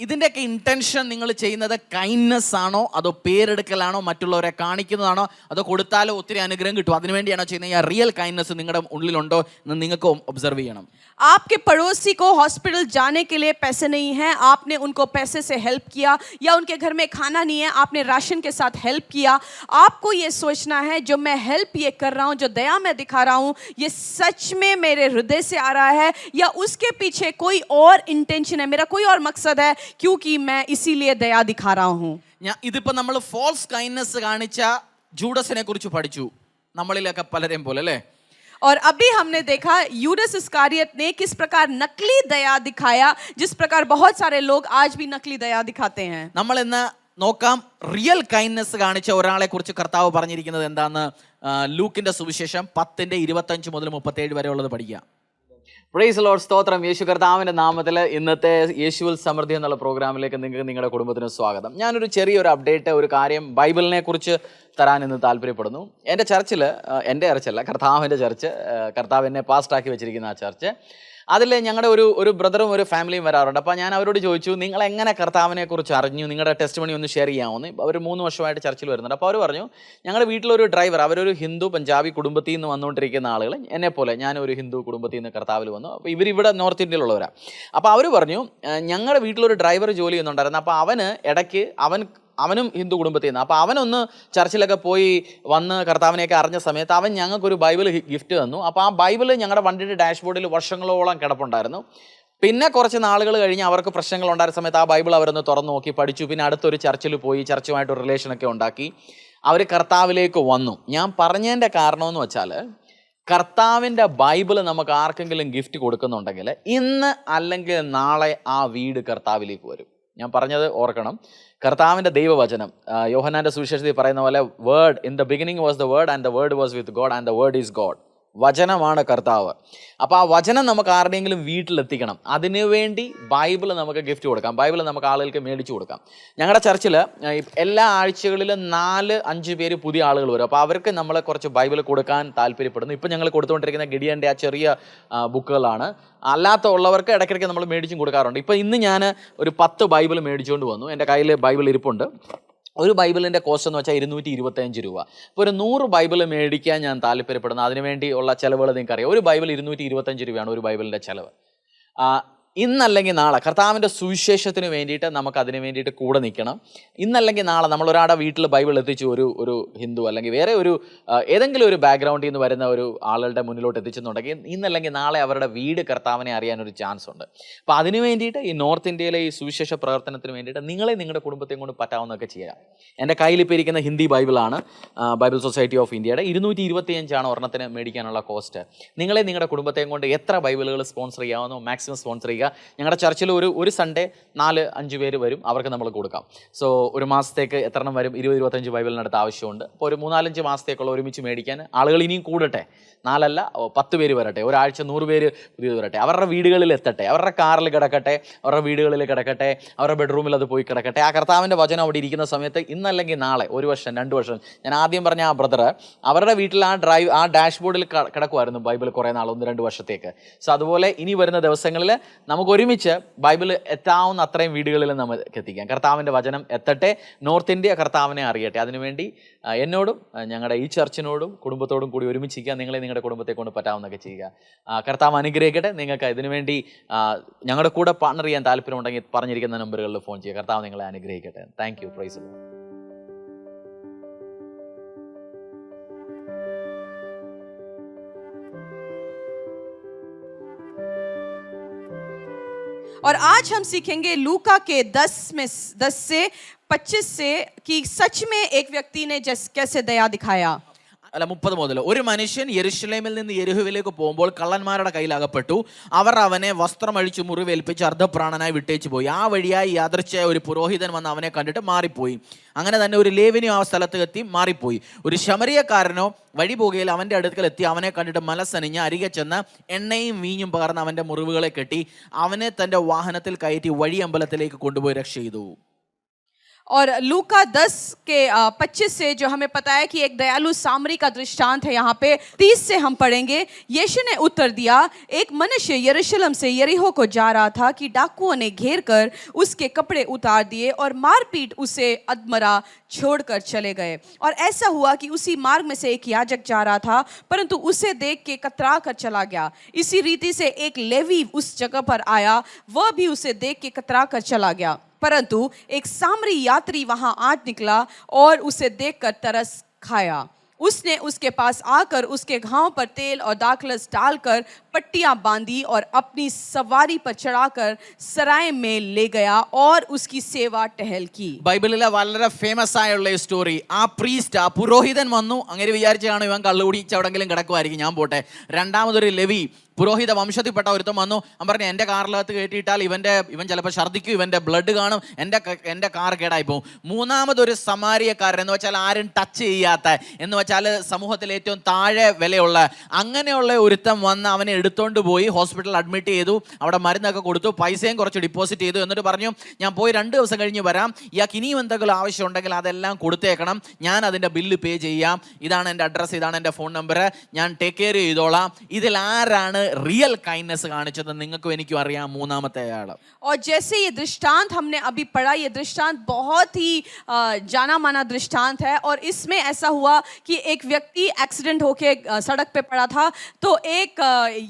ഇതിൻ്റെയൊക്കെ ഇൻറ്റൻഷൻ നിങ്ങൾ ചെയ്യുന്നത് കൈൻഡ്നെസ് ആണോ അതോ പേരെടുക്കലാണോ, മറ്റുള്ളവരെ കാണിക്കുന്നതാണോ, അതോ കൊടുത്താലോ ഒത്തിരി അനുഗ്രഹം കിട്ടും അതിനുവേണ്ടിയാണോ ചെയ്യുന്നത്? ഈ റിയൽ കൈൻഡ്നെസ് നിങ്ങളുടെ ഉള്ളിലുണ്ടോ എന്ന് നിങ്ങൾക്ക് ഒബ്സർവ് ചെയ്യണം. आपके पड़ोसी को हॉस्पिटल जाने के लिए पैसे नहीं हैं, आपने उनको पैसे से हेल्प किया, या उनके घर में खाना नहीं है, आपने राशन के साथ हेल्प किया. आपको ये सोचना है जो मैं हेल्प ये कर रहा हूँ, जो दया मैं दिखा रहा हूँ, ये सच में मेरे हृदय से आ रहा है या उसके पीछे कोई और इंटेंशन है, मेरा कोई और मकसद है, क्योंकि मैं इसीलिए दया दिखा रहा हूँ. ഇതിപ്പോൾ നമ്മൾ ഫോൾസ് കൈൻഡ്നെസ് കാണിച്ച ജൂഡസിനെ കുറിച്ച് പഠിച്ചു, നമ്മളിലൊക്കെ പലരെയും പോലെ അല്ലേ. और अभी हमने देखा यूडस इस्कारियत ने किस प्रकार नकली दया दिखाया, जिस प्रकार बहुत सारे लोग आज भी नकली दया दिखाते हैं. നമ്മൾ ഇന്ന് നോക്കാം റിയൽ കൈൻഡ്നെസ് കാണിച്ച ഒരാളെ കുറിച്ച് കർത്താവ് പറഞ്ഞിരിക്കുന്നത് എന്താന്ന്. ലൂക്കിന്റെ സുവിശേഷം 10:25 മുതൽ 37 വരെ ഉള്ളത് പഠിക്കാം. പ്രൈസ് ലോർഡ്, സ്തോത്രം. യേശു കർത്താവിൻ്റെ നാമത്തിൽ ഇന്നത്തെ യേശുവിൽ സമൃദ്ധി എന്നുള്ള പ്രോഗ്രാമിലേക്ക് നിങ്ങൾക്ക് നിങ്ങളുടെ കുടുംബത്തിന് സ്വാഗതം. ഞാനൊരു ചെറിയൊരു അപ്ഡേറ്റ്, ഒരു കാര്യം ബൈബിളിനെ കുറിച്ച് തരാൻ ഇന്ന് താല്പര്യപ്പെടുന്നു. എൻ്റെ ചർച്ചിൽ, എൻ്റെ ചർച്ചല്ല, കർത്താവിൻ്റെ ചർച്ച്, കർത്താവ് എന്നെ പാസ്റ്റാക്കി വെച്ചിരിക്കുന്ന ആ ചർച്ച്, അതിൽ ഞങ്ങളുടെ ഒരു ബ്രദറും ഒരു ഫാമിലിയും വരാറുണ്ട്. അപ്പോൾ ഞാൻ അവരോട് ചോദിച്ചു, നിങ്ങൾ എങ്ങനെ കർത്താവിനെ കുറിച്ച് അറിഞ്ഞു, നിങ്ങളുടെ ടെസ്റ്റ് മണി ഒന്ന് ഷെയർ ചെയ്യാമെന്ന്. അവർ 3 വർഷമായിട്ട് ചർച്ചിൽ വരുന്നുണ്ട്. അപ്പോൾ അവർ പറഞ്ഞു, ഞങ്ങളുടെ വീട്ടിലൊരു ഡ്രൈവർ, അവരൊരു ഹിന്ദു പഞ്ചാബി കുടുംബത്തിൽ നിന്ന് വന്നുകൊണ്ടിരിക്കുന്ന ആളുകൾ, എന്നെപ്പോലെ ഞാനൊരു ഹിന്ദു കുടുംബത്തിൽ നിന്ന് കർത്താവിൽ വന്നു. അപ്പോൾ ഇവരിവിടെ നോർത്ത് ഇന്ത്യയിലുള്ളവരാണ്. അപ്പോൾ അവർ പറഞ്ഞു, ഞങ്ങളുടെ വീട്ടിലൊരു ഡ്രൈവർ ജോലി ചെയ്യുന്നുണ്ടായിരുന്നു. അപ്പോൾ അവന് ഇടയ്ക്ക് അവനും ഹിന്ദു കുടുംബത്തിൽ നിന്ന്, അപ്പോൾ അവനൊന്ന് ചർച്ചിലൊക്കെ പോയി വന്ന് കർത്താവിനെയൊക്കെ അറിഞ്ഞ സമയത്ത് അവൻ ഞങ്ങൾക്കൊരു ബൈബിൾ ഗിഫ്റ്റ് തന്നു. അപ്പോൾ ആ ബൈബിൾ ഞങ്ങളുടെ വണ്ടിയുടെ ഡാഷ്ബോർഡിൽ വർഷങ്ങളോളം കിടപ്പുണ്ടായിരുന്നു. പിന്നെ കുറച്ച് നാളുകൾ കഴിഞ്ഞ് അവർക്ക് പ്രശ്നങ്ങളുണ്ടായിരുന്ന സമയത്ത് ആ ബൈബിൾ അവരൊന്ന് തുറന്നു നോക്കി പഠിച്ചു. പിന്നെ അടുത്തൊരു ചർച്ചിൽ പോയി ചർച്ചുമായിട്ട് ഒരു റിലേഷനൊക്കെ ഉണ്ടാക്കി അവർ കർത്താവിലേക്ക് വന്നു. ഞാൻ പറഞ്ഞതിൻ്റെ കാരണമെന്ന് വെച്ചാൽ, കർത്താവിൻ്റെ ബൈബിൾ നമുക്ക് ആർക്കെങ്കിലും ഗിഫ്റ്റ് കൊടുക്കുന്നുണ്ടെങ്കിൽ ഇന്ന് അല്ലെങ്കിൽ നാളെ ആ വീട് കർത്താവിലേക്ക് വരും. ഞാൻ പറഞ്ഞത് ഓർക്കണം. കർത്താവിൻ്റെ ദൈവവചനം, യോഹന്നാൻ്റെ സുവിശേഷത്തിൽ പറയുന്ന പോലെ, word in the beginning was the word and the word was with God and the word is God. വചനമാണ് കർത്താവ്. അപ്പോൾ ആ വചനം നമുക്ക് ആരുടെയെങ്കിലും വീട്ടിലെത്തിക്കണം. അതിനുവേണ്ടി ബൈബിൾ നമുക്ക് ഗിഫ്റ്റ് കൊടുക്കാം, ബൈബിൾ നമുക്ക് ആളുകൾക്ക് മേടിച്ചു കൊടുക്കാം. ഞങ്ങളുടെ ചർച്ചിൽ എല്ലാ ആഴ്ചകളിലും 4-5 പേര് പുതിയ ആളുകൾ വരും. അപ്പോൾ അവർക്ക് നമ്മൾ കുറച്ച് ബൈബിൾ കൊടുക്കാൻ താല്പര്യപ്പെടുന്നു. ഇപ്പം ഞങ്ങൾ കൊടുത്തുകൊണ്ടിരിക്കുന്ന ഗിഡിയൻ്റെ ആ ചെറിയ ബുക്കുകളാണ്. അല്ലാത്ത ഉള്ളവർക്ക് ഇടയ്ക്കിടയ്ക്ക് നമ്മൾ മേടിച്ചും കൊടുക്കാറുണ്ട്. ഇപ്പോൾ ഇന്ന് ഞാൻ ഒരു 10 ബൈബിൾ മേടിച്ചുകൊണ്ട് വന്നു. എൻ്റെ കയ്യിൽ ബൈബിൾ ഇരിപ്പുണ്ട്. ഒരു ബൈബിളിൻ്റെ കോസ്റ്റ് എന്ന് വെച്ചാൽ 225 രൂപ. ഇപ്പോൾ ഒരു 100 ബൈബിൾ മേടിക്കാൻ ഞാൻ താല്പര്യപ്പെടുന്നു. അതിനുവേണ്ടിയുള്ള ചിലവുകൾ നിങ്ങൾക്കറിയാം. ഒരു ബൈബിൾ 225 രൂപയാണ് ഒരു ബൈബിളിൻ്റെ ചിലവ്. ഇന്നല്ലെങ്കിൽ നാളെ കർത്താവിൻ്റെ സുവിശേഷത്തിന് വേണ്ടിയിട്ട് നമുക്ക് അതിന് വേണ്ടിയിട്ട് കൂടെ നിൽക്കണം. ഇന്നല്ലെങ്കിൽ നാളെ നമ്മൾ ഒരാളുടെ വീട്ടിൽ ബൈബിൾ എത്തിച്ചു, ഒരു ഹിന്ദു അല്ലെങ്കിൽ വേറെ ഒരു ഏതെങ്കിലും ഒരു ബാക്ക്ഗ്രൗണ്ടിൽ നിന്ന് വരുന്ന ഒരു ആളുടെ മുന്നിലോട്ട് എത്തിച്ചെന്നുണ്ടെങ്കിൽ ഇന്നല്ലെങ്കിൽ നാളെ അവരുടെ വീട് കർത്താവിനെ അറിയാനൊരു ചാൻസ് ഉണ്ട്. അപ്പോൾ അതിന് വേണ്ടിയിട്ട് ഈ നോർത്ത് ഇന്ത്യയിലെ ഈ സുവിശേഷ പ്രവർത്തനത്തിന് വേണ്ടിയിട്ട് നിങ്ങളുടെ കുടുംബത്തെയും കൊണ്ട് പറ്റാവുന്നതൊക്കെ ചെയ്യാം. എൻ്റെ കയ്യിലിപ്പോൾ ഇരിക്കുന്ന ഹിന്ദി ബൈബിളാണ്, ബൈബിൾ സൊസൈറ്റി ഓഫ് ഇന്ത്യയുടെ 225 ഒരെണ്ണത്തിന് മേടിക്കാനുള്ള കോസ്റ്റ്. നിങ്ങളുടെ കുടുംബത്തെയും കൊണ്ട് എത്ര ബൈബിളുകൾ സ്പോൺസർ ചെയ്യാവുന്നോ മാക്സിമം സ്പോൺസർ ചെയ്യുക. ഞങ്ങളുടെ ചർച്ചിൽ ഒരു സൺഡേ 4-5 പേര് വരും, അവർക്ക് നമ്മൾ കൊടുക്കാം. സോ ഒരു മാസത്തേക്ക് എത്ര എണ്ണം വരും? 20-25 ബൈബിളിനടുത്ത് ആവശ്യമുണ്ട്. അപ്പോൾ ഒരു 3-4 മാസത്തേക്കുള്ള ഒരുമിച്ച് മേടിക്കാൻ ആളുകൾ ഇനിയും കൂടട്ടെ, 4 അല്ല 10 പേര് വരട്ടെ, ഒരാഴ്ച 100 പേര് പുതിയത് വരട്ടെ, അവരുടെ വീടുകളിൽ എത്തട്ടെ, അവരുടെ കാറിൽ കിടക്കട്ടെ, അവരുടെ വീടുകളിൽ കിടക്കട്ടെ, അവരുടെ ബെഡ്റൂമിൽ അത് പോയി കിടക്കട്ടെ. ആ കർത്താവിൻ്റെ വചനം അവിടെ ഇരിക്കുന്ന സമയത്ത് ഇന്നല്ലെങ്കിൽ നാളെ 1 വർഷം 2 വർഷം, ഞാൻ ആദ്യം പറഞ്ഞ ആ ബ്രദർ അവരുടെ വീട്ടിൽ ആ ഡാഷ്ബോർഡിൽ കിടക്കുമായിരുന്നു ബൈബിൾ കുറേ നാൾ, 1-2 വർഷത്തേക്ക്. സോ അതുപോലെ ഇനി വരുന്ന ദിവസങ്ങളിൽ നമുക്ക് ഒരുമിച്ച് ബൈബിൾ എത്താവുന്ന അത്രയും വീടുകളിൽ നമുക്ക് എത്തിക്കാം. കർത്താവിൻ്റെ വചനം എത്തട്ടെ, നോർത്ത് ഇന്ത്യ കർത്താവിനെ അറിയട്ടെ. അതിനുവേണ്ടി എന്നോടും ഞങ്ങളുടെ ഈ ചർച്ചിനോടും കുടുംബത്തോടും കൂടി ഒരുമിച്ചിരിക്കുക. നിങ്ങളുടെ കുടുംബത്തെ കൊണ്ട് പറ്റാവുന്നതൊക്കെ ചെയ്യുക. കർത്താവ് അനുഗ്രഹിക്കട്ടെ. നിങ്ങൾക്ക് ഇതിനുവേണ്ടി ഞങ്ങളുടെ കൂടെ പാർട്ണർ ചെയ്യാൻ താല്പര്യമുണ്ടെങ്കിൽ പറഞ്ഞിരിക്കുന്ന നമ്പറുകളിൽ ഫോൺ ചെയ്യുക. കർത്താവ് നിങ്ങളെ അനുഗ്രഹിക്കട്ടെ. Thank you. Praise the Lord. और आज हम सीखेंगे लूका के 10 से 25 से कि सच में एक व्यक्ति ने कैसे दया दिखाया. അല്ല 30 മുതൽ. ഒരു മനുഷ്യൻ യെരുശലേമിൽ നിന്ന് യെരിഹോവിലേക്ക് പോകുമ്പോൾ കള്ളന്മാരുടെ കയ്യിൽ അകപ്പെട്ടു. അവർ അവനെ വസ്ത്രമഴിച്ച് മുറിവേൽപ്പിച്ച് അർദ്ധപ്രാണനായി വിട്ടേച്ചു പോയി. ആ വഴിയായി യാദൃച്ഛയായ ഒരു പുരോഹിതൻ വന്ന് അവനെ കണ്ടിട്ട് മാറിപ്പോയി. അങ്ങനെ തന്നെ ഒരു ലേവ്യനും ആ സ്ഥലത്ത് എത്തി മാറിപ്പോയി. ഒരു ശമരിയക്കാരനോ വഴി പോകുകയിൽ അവൻ്റെ അടുക്കൽ എത്തി അവനെ കണ്ടിട്ട് മനസ്സണിഞ്ഞ് അരികെ ചെന്ന് എണ്ണയും വീഞ്ഞും പകർന്ന് അവൻ്റെ മുറിവുകളെ കെട്ടി അവനെ തൻ്റെ വാഹനത്തിൽ കയറ്റി വഴി അമ്പലത്തിലേക്ക് കൊണ്ടുപോയി രക്ഷ ചെയ്തു. और लूका 10 के 25 से जो हमें पता है कि एक दयालु सामरी का दृष्टांत है, यहाँ पे 30 से हम पढ़ेंगे. यीशु ने उत्तर दिया, एक मनुष्य यरूशलेम से यरीहो को जा रहा था कि डाकुओं ने घेर कर उसके कपड़े उतार दिए और मारपीट उसे अधमरा छोड़कर चले गए. और ऐसा हुआ कि उसी मार्ग में से एक याजक जा रहा था, परंतु उसे देख के कतरा कर चला गया. इसी रीति से एक लेवी उस जगह पर आया, वह भी उसे देख के कतरा कर चला गया. परंतु एक सामरी यात्री वहां आज निकला और उसे देखकर तरस खाया. उसने उसके पास आकर उसके घाव पर तेल और दाखलस डालकर पट्टियां बांधी और अपनी सवारी पर चढ़ाकर सराय में ले गया और उसकी सेवा टहल की. ബൈബിളിലെ വളരെ ഫേമസ് ആയുള്ള ഈ സ്റ്റോറി. ആ പ്രീസ്റ്റ്, ആ പുരോഹിതൻ വന്നു. അങ്ങനെ വിചാരിച്ചാണ് ഇവൻ കള്ളുകുടിച്ച് എവിടെങ്കിലും കിടക്കുമായിരിക്കും, ഞാൻ പോട്ടെ. രണ്ടാമതൊരു ലെവി പുരോഹിത വംശത്തിൽപ്പെട്ട ഒരുത്തം വന്നു. അവൻ പറഞ്ഞു എൻ്റെ കാറിനകത്ത് കയറ്റിയിട്ടാൽ ഇവൻ ചിലപ്പോൾ ഛർദ്ദിക്കും, ഇവൻ്റെ ബ്ലഡ് കാണും, എൻ്റെ കാർ കേടായി പോകും. മൂന്നാമതൊരു സമാരിയക്കാരൻ എന്ന് വെച്ചാൽ ആരും ടച്ച് ചെയ്യാത്ത, എന്ന് വെച്ചാൽ സമൂഹത്തിൽ ഏറ്റവും താഴെ വിലയുള്ള അങ്ങനെയുള്ള ഒരുത്തം വന്ന് അവനെ എടുത്തോണ്ട് പോയി ഹോസ്പിറ്റലിൽ അഡ്മിറ്റ് ചെയ്തു. അവിടെ മരുന്നൊക്കെ കൊടുത്തു, പൈസയും കുറച്ച് ഡിപ്പോസിറ്റ് ചെയ്തു. എന്നിട്ട് പറഞ്ഞു ഞാൻ പോയി 2 ദിവസം കഴിഞ്ഞ് വരാം, ഇയാൾക്ക് ഇനിയും എന്തെങ്കിലും ആവശ്യം ഉണ്ടെങ്കിൽ അതെല്ലാം കൊടുത്തേക്കണം, ഞാൻ അതിൻ്റെ ബില്ല് പേ ചെയ്യാം, ഇതാണ് എൻ്റെ അഡ്രസ്സ്, ഇതാണ് എൻ്റെ ഫോൺ നമ്പർ, ഞാൻ ടേക്ക് കെയർ ചെയ്തോളാം. ഇതിൽ ആരാണ് റിയൽ കൈൻഡ്നെസ് കാണിച്ചത്? നിങ്ങൾക്കും എനിക്കും അറിയാം, മൂന്നാമത്തെ ആള്. और जैसे ये दृष्टांत हमने अभी पढ़ा, ये दृष्टांत बहुत ही जाना माना दृष्टांत है. और इसमें ऐसा हुआ कि एक व्यक्ति एक्सीडेंट होके सड़क पे पड़ा था, तो एक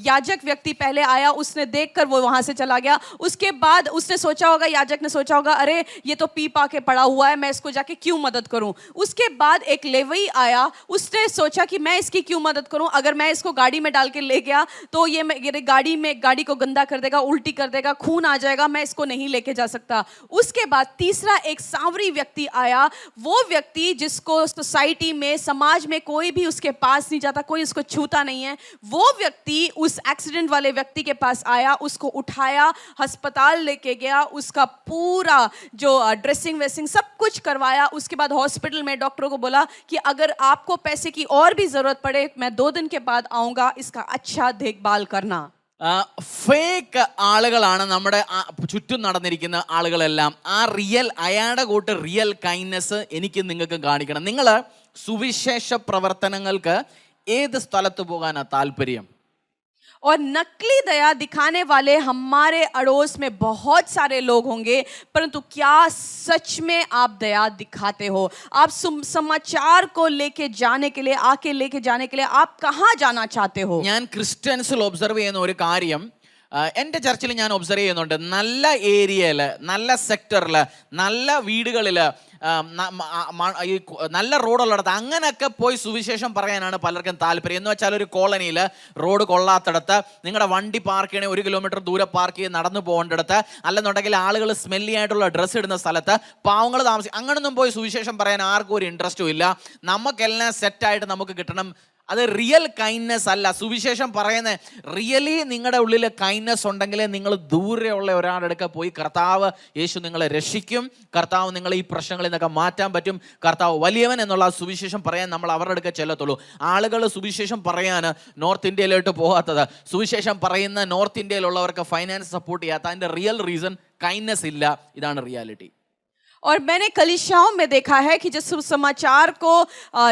याजक व्यक्ति पहले आया, उसने देखकर वो वहां से चला गया. उसके बाद उसने सोचा होगा, याजक ने सोचा होगा, अरे ये तो पी पा के पड़ा हुआ है, मैं इसको जाके क्यों मदद करूं. उसके बाद एक लेवी आया, उसने सोचा कि मैं इसकी क्यों मदद करूं, अगर मैं इसको गाड़ी में डाल के ले गया तो ये मेरे गाड़ी को गंदा कर देगा, उल्टी कर देगा, खून आ जाएगा, मैं इसको नहीं लेके जा सकता. उसके बाद तीसरा एक सांवरी व्यक्ति आया, वो व्यक्ति जिसको सोसाइटी में, समाज में कोई भी उसके पास नहीं जाता, कोई उसको छूता नहीं है, वो व्यक्ति उस एक्सीडेंट वाले व्यक्ति के पास आया, उसको उठाया, अस्पताल लेके गया, उसका पूरा जो ड्रेसिंग वेसिंग सब कुछ करवाया. उसके बाद हॉस्पिटल में डॉक्टरों को बोला कि अगर आपको पैसे की और भी जरूरत पड़े, मैं 2 दिन के बाद आऊंगा, इसका अच्छा देखभाल करना. ഫേക്ക് ആളുകളാണ് നമ്മുടെ ചുറ്റും നടന്നിരിക്കുന്ന ആളുകളെല്ലാം. ആ റിയൽ, അയാളുടെ കൂട്ട് റിയൽ കൈൻഡ്നെസ് എനിക്ക് നിങ്ങൾക്ക് കാണിക്കണം. നിങ്ങൾ സുവിശേഷ പ്രവർത്തനങ്ങൾക്ക് ഏത് സ്ഥലത്ത് പോകാനാ താല്പര്യം? और नकली दया दिखाने वाले हमारे अड़ोस में बहुत सारे लोग होंगे, परंतु क्या सच में आप दया दिखाते हो? आप समाचार को लेके जाने के लिए, आके लेके जाने के लिए आप कहाँ जाना चाहते हो? ഞാൻ ക്രിസ്ത്യൻസിൽ ഒബ്സർവ് ചെയ്യുന്ന ഒരു കാര്യം, എൻ്റെ ചർച്ചിൽ ഞാൻ ഒബ്സർവ് ചെയ്യുന്നുണ്ട്, നല്ല ഏരിയയിൽ, നല്ല സെക്ടറിൽ, നല്ല വീടുകളിൽ, നല്ല റോഡുള്ളിടത്ത് അങ്ങനെയൊക്കെ പോയി സുവിശേഷം പറയാനാണ് പലർക്കും താല്പര്യം. എന്ന് വെച്ചാൽ ഒരു കോളനിയിൽ റോഡ് കൊള്ളാത്തിടത്ത്, നിങ്ങളുടെ വണ്ടി പാർക്ക് ചെയ്യണേ 1 കിലോമീറ്റർ ദൂരെ പാർക്ക് ചെയ്ത് നടന്നു പോകേണ്ടിടത്ത്, അല്ലെന്നുണ്ടെങ്കിൽ ആളുകൾ സ്മെല്ലി ആയിട്ടുള്ള ഡ്രസ്സ് ഇടുന്ന സ്ഥലത്ത്, പാവങ്ങൾ താമസിക്കും, അങ്ങനൊന്നും പോയി സുവിശേഷം പറയാൻ ആർക്കും ഒരു ഇൻട്രസ്റ്റും ഇല്ല. നമുക്കെല്ലാം സെറ്റായിട്ട് നമുക്ക് കിട്ടണം. അത് റിയൽ കൈൻഡ്നെസ് അല്ല. സുവിശേഷം പറയുന്നത് റിയലി നിങ്ങളുടെ ഉള്ളിൽ കൈൻഡ്നെസ് ഉണ്ടെങ്കിലേ നിങ്ങൾ ദൂരെയുള്ള ഒരാളുടെ അടുക്ക പോയി കർത്താവ് യേശു നിങ്ങളെ രക്ഷിക്കും, കർത്താവ് നിങ്ങളെ ഈ പ്രശ്നങ്ങളിൽ നിന്നൊക്കെ മാറ്റാൻ പറ്റും, കർത്താവ് വലിയവൻ എന്നുള്ള സുവിശേഷം പറയാൻ നമ്മൾ അവരുടെ അടുക്ക ചെല്ലത്തുള്ളൂ. ആളുകൾ സുവിശേഷം പറയാൻ നോർത്ത് ഇന്ത്യയിലോട്ട് പോകാത്തത്, സുവിശേഷം പറയുന്ന നോർത്ത് ഇന്ത്യയിലുള്ളവർക്ക് ഫൈനാൻസ് സപ്പോർട്ട് ചെയ്യാത്ത, അതിൻ്റെ റിയൽ റീസൺ കൈൻഡ്നെസ് ഇല്ല. ഇതാണ് റിയാലിറ്റി. और मैंने कलीसियाओं में देखा है कि जब सुसमाचार को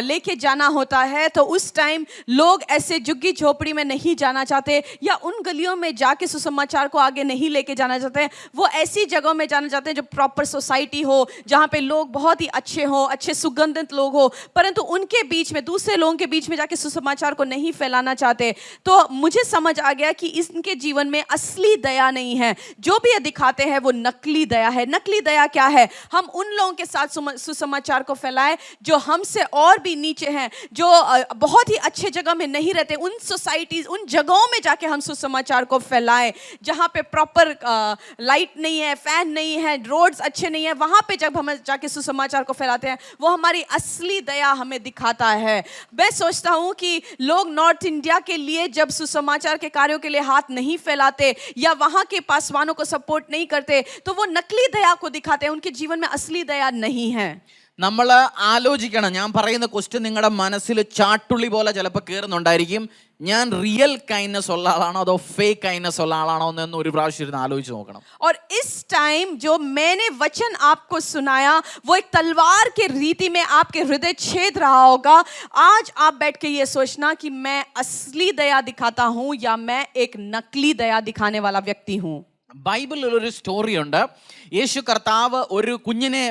लेके जाना होता है तो उस टाइम लोग ऐसे झुग्गी झोपड़ी में नहीं जाना चाहते, या उन गलियों में जाके सुसमाचार को आगे नहीं लेके जाना चाहते हैं. वो ऐसी जगहों में जाना चाहते हैं जो प्रॉपर सोसाइटी हो, जहाँ पे लोग बहुत ही अच्छे हो, अच्छे सुगंधित लोग हो, परंतु उनके बीच में, दूसरे लोगों के बीच में जाके सुसमाचार को नहीं फैलाना चाहते. तो मुझे समझ आ गया कि इनके जीवन में असली दया नहीं है. जो भी ये दिखाते हैं वो नकली दया है. नकली दया क्या है? हम उन लोगों के साथ सुसमाचार को फैलाएं जो हमसे और भी नीचे हैं, जो बहुत ही अच्छे जगह में नहीं रहते. उन सोसाइटीज, उन जगहों में जाके हम सुसमाचार को फैलाएं जहां पे प्रॉपर लाइट नहीं है, फैन नहीं है, रोड्स अच्छे नहीं है. वहां पे जब हम जाके सुसमाचार को फैलाते हैं वो हमारी असली दया हमें दिखाता है. मैं सोचता हूं कि लोग नॉर्थ इंडिया के लिए जब सुसमाचार के कार्यों के लिए हाथ नहीं फैलाते या वहां के पासवानों को सपोर्ट नहीं करते तो वो नकली दया को दिखाते हैं. उनके जीवन में असली दया नहीं है. നമ്മൾ ആലോചിക്കണം. ഞാൻ പറയുന്ന ക്വസ്റ്റ്യൻ നിങ്ങളുടെ മനസ്സിൽ ചാട്ടുള്ളി പോലെ ചിലപ്പോൾ കയറുന്നുണ്ടായിരിക്കും. ഞാൻ റിയൽ കൈൻഡ്നെസ് ഉള്ള ആളാണോ അതോ ഫേക്ക് കൈൻഡ്നെസ് ഉള്ള ആളാണോ എന്ന് ഒരു പ്രാവശ്യം ഇരുന്ന് ആലോചിച്ച് നോക്കണം. और इस टाइम जो मैंने वचन आपको सुनाया वो एक तलवार के रीति में आपके हृदय छेद रहा होगा. आज आप बैठ के ये सोचना कि मैं असली दया दिखाता हूं या मैं एक नकली दया दिखाने वाला व्यक्ति हूं. ബൈബിളിൽ ഒരു സ്റ്റോറി ഉണ്ട്. യേശു കർത്താവ് ഒരു കുഞ്ഞിനെ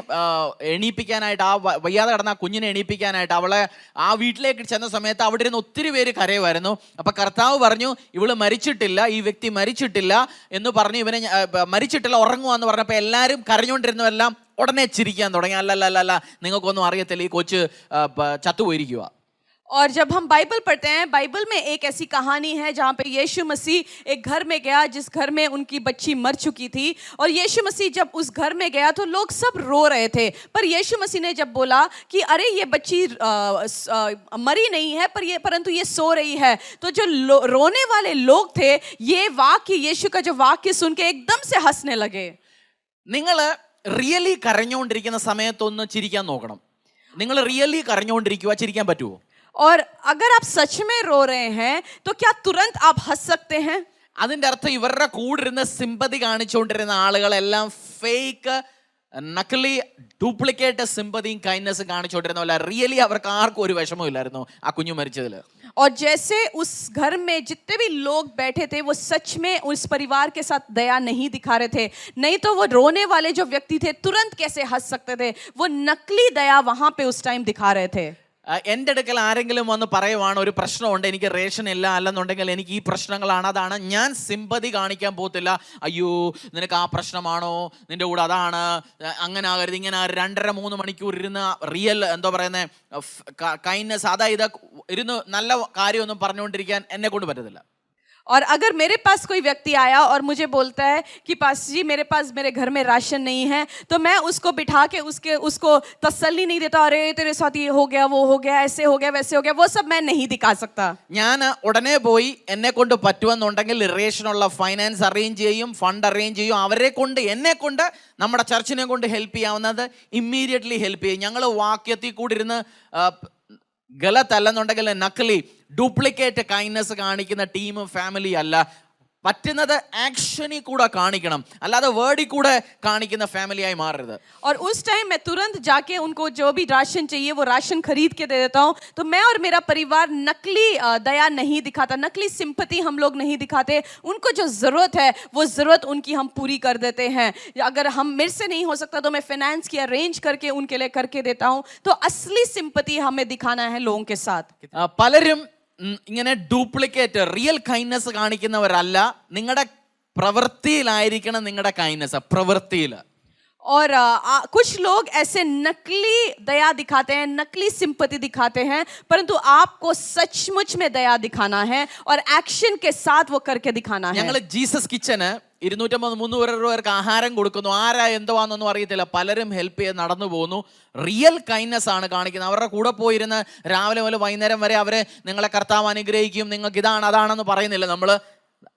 എണീപ്പിക്കാനായിട്ട്, ആ വയ്യാതെ കിടന്ന ആ കുഞ്ഞിനെ എണീപ്പിക്കാനായിട്ട് അവളെ ആ വീട്ടിലേക്ക് ചെന്ന സമയത്ത് അവിടെ ഇരുന്ന് ഒത്തിരി പേര് കരയുമായിരുന്നു. അപ്പം കർത്താവ് പറഞ്ഞു, ഇവള് മരിച്ചിട്ടില്ല, ഈ വ്യക്തി മരിച്ചിട്ടില്ല എന്ന് പറഞ്ഞു. ഇവനെ മരിച്ചിട്ടില്ല, ഉറങ്ങുവാന്ന് പറഞ്ഞപ്പോൾ എല്ലാവരും കരഞ്ഞുകൊണ്ടിരുന്നവെല്ലാം ഉടനെ ചിരിക്കാൻ തുടങ്ങി. അല്ലല്ല, നിങ്ങൾക്കൊന്നും അറിയത്തില്ല, ഈ കൊച്ച് ചത്തുപോയിരിക്കുക. और जब हम बाइबल पढ़ते हैं, बाइबल में एक ऐसी कहानी है जहाँ पे यीशु मसीह एक घर में गया जिस घर में उनकी बच्ची मर चुकी थी. और यीशु मसीह जब उस घर में गया तो लोग सब रो रहे थे, पर यीशु मसीह ने जब बोला कि अरे ये बच्ची मरी नहीं है परंतु ये सो रही है, तो जो रोने वाले लोग थे ये वाक्य, यीशु का जो वाक्य सुन के एकदम से हंसने लगे. നിങ്ങൾ റിയലി കരഞ്ഞുകൊണ്ടിരിക്കുന്ന സമയത്തൊന്ന് ചിരിക്കാൻ നോക്കണം. നിങ്ങൾ റിയലി കരഞ്ഞുകൊണ്ടിരിക്കുക, ചിരിക്കാൻ പറ്റുമോ? और अगर आप सच में रो रहे हैं तो क्या तुरंत आप हंस सकते हैं? അതിൻ്റെ അർത്ഥം ഇവരുടെ കൂടെ ഇരുന്ന് സിമ്പതി കാണിച്ചുകൊണ്ടിരുന്ന ആളുകളെല്ലാം ഫേക്ക്, നക്കലി, ഡ്യൂപ്ലിക്കേറ്റ് സിമ്പതിയും കൈൻഡ്നെസ് കാണിച്ചുകൊണ്ടിരുന്നല്ല. റിയലി അവർക്ക് ആർക്കും ഒരു വിഷമവും ഇല്ലായിരുന്നു ആ കുഞ്ഞു മരിച്ചതിൽ. और जैसे उस घर में जितने भी लोग बैठे थे वो सच में उस परिवार के साथ दया नहीं दिखा रहे थे, नहीं तो वो रोने वाले जो व्यक्ति थे तुरंत कैसे हंस सकते थे? वो नकली दया वहां पे उस टाइम दिखा रहे थे. എൻ്റെ അടുക്കൽ ആരെങ്കിലും വന്ന് പറയുവാണ്, ഒരു പ്രശ്നമുണ്ട്, എനിക്ക് റേഷൻ ഇല്ല, അല്ലെന്നുണ്ടെങ്കിൽ എനിക്ക് ഈ പ്രശ്നങ്ങളാണ്, അതാണ്, ഞാൻ സിമ്പതി കാണിക്കാൻ പോകത്തില്ല. അയ്യോ നിനക്ക് ആ പ്രശ്നമാണോ, നിന്റെ കൂടെ അതാണ്, അങ്ങനെ ആകരുത്, ഇങ്ങനെ 2.5-3 മണിക്കൂർ ഇരുന്ന് റിയൽ എന്താ പറയുന്നത് കൈൻഡ്നെസ്, അതായത് ഇരുന്ന് നല്ല കാര്യമൊന്നും പറഞ്ഞുകൊണ്ടിരിക്കാൻ എന്നെ കൊണ്ട് പറ്റത്തില്ല. और अगर मेरे पास कोई व्यक्ति आया और मुझे बोलता है कि पास जी मेरे पास मेरे घर में राशन नहीं है, तो मैं उसको बिठा के उसको तसल्ली नहीं देता, अरे तेरे साथ ये हो गया, वो हो गया, ऐसे हो गया, वैसे हो गया, वो सब मैं नहीं दिखा सकता. ഞാൻ ഉടനെ പോയി എന്നെ കൊണ്ട് പറ്റുമെന്നുണ്ടെങ്കിൽ റേഷനുള്ള ഫൈനാൻസ് അറേഞ്ച് ചെയ്യും, ഫണ്ട് അറേഞ്ച് ചെയ്യും. അവരെ കൊണ്ട്, എന്നെ കൊണ്ട്, നമ്മുടെ ചർച്ചിനെ കൊണ്ട് ഹെൽപ്പ് ചെയ്യാവുന്നത് ഇമ്മീഡിയറ്റ്ലി ഹെൽപ്പ് ചെയ്യും. ഞങ്ങൾ വാക്യത്തിൽ കൂടി ഇരുന്ന് ഗലത്ത് അല്ലെന്നുണ്ടെങ്കിൽ നക്കലി, ഡ്യൂപ്ലിക്കേറ്റ് കൈൻഡ്നെസ് കാണിക്കുന്ന ടീം, ഫാമിലി അല്ല. പറ്റുന്നത് ആക്ഷനിൽ കൂടെ കാണിക്കണം, അല്ലാതെ വേർഡിൽ കൂടെ കാണിക്കുന്ന ഫാമിലിയായി മാറരുത്. और उस टाइम मैं तुरंत जाके उनको जो भी राशन चाहिए वो राशन खरीद के दे देता हूँ. तो मैं और मेरा परिवार नकली दया नहीं दिखाता, नकली सिंपैथी हम लोग नहीं दिखाते. उनको जो ज़रूरत है वो ज़रूरत उनकी हम पूरी कर देते हैं. अगर हम मेरे से नहीं हो सकता तो मैं फाइनेंस की अरेंज करके उनके लिए करके देता हूँ. तो असली सिंपैथी हमें दिखाना है लोगों के साथ. പലരും ഇങ്ങനെ ഡ്യൂപ്ലിക്കേറ്റ്, റിയൽ കൈൻഡ്നെസ് കാണിക്കുന്നവരല്ല. നിങ്ങളുടെ പ്രവൃത്തിയിലായിരിക്കണം നിങ്ങളുടെ കൈൻഡ്നസ്, പ്രവൃത്തിയിൽ. और कुछ लोग ऐसे नकली दया दिखाते हैं, नकली सिंपैथी दिखाते हैं, परंतु आपको सचमुच में दया दिखाना है और एक्शन के साथ वो करके दिखाना है. ഞങ്ങൾ ജീസസ് കിച്ചന് 250-300 പേർക്ക് ആഹാരം കൊടുക്കുന്നു. ആരാ എന്തുവാന്നൊന്നും അറിയത്തില്ല. പലരും ഹെൽപ്പ് ചെയ്ത് നടന്നു പോകുന്നു. റിയൽ കൈൻഡ്നസ് ആണ് കാണിക്കുന്നത്. അവരുടെ കൂടെ പോയിരുന്ന് രാവിലെ മുതൽ വൈകുന്നേരം വരെ അവരെ നിങ്ങളെ കർത്താവ് അനുഗ്രഹിക്കും, നിങ്ങൾക്ക് ഇതാണ് അതാണെന്ന് പറയുന്നില്ല. നമ്മൾ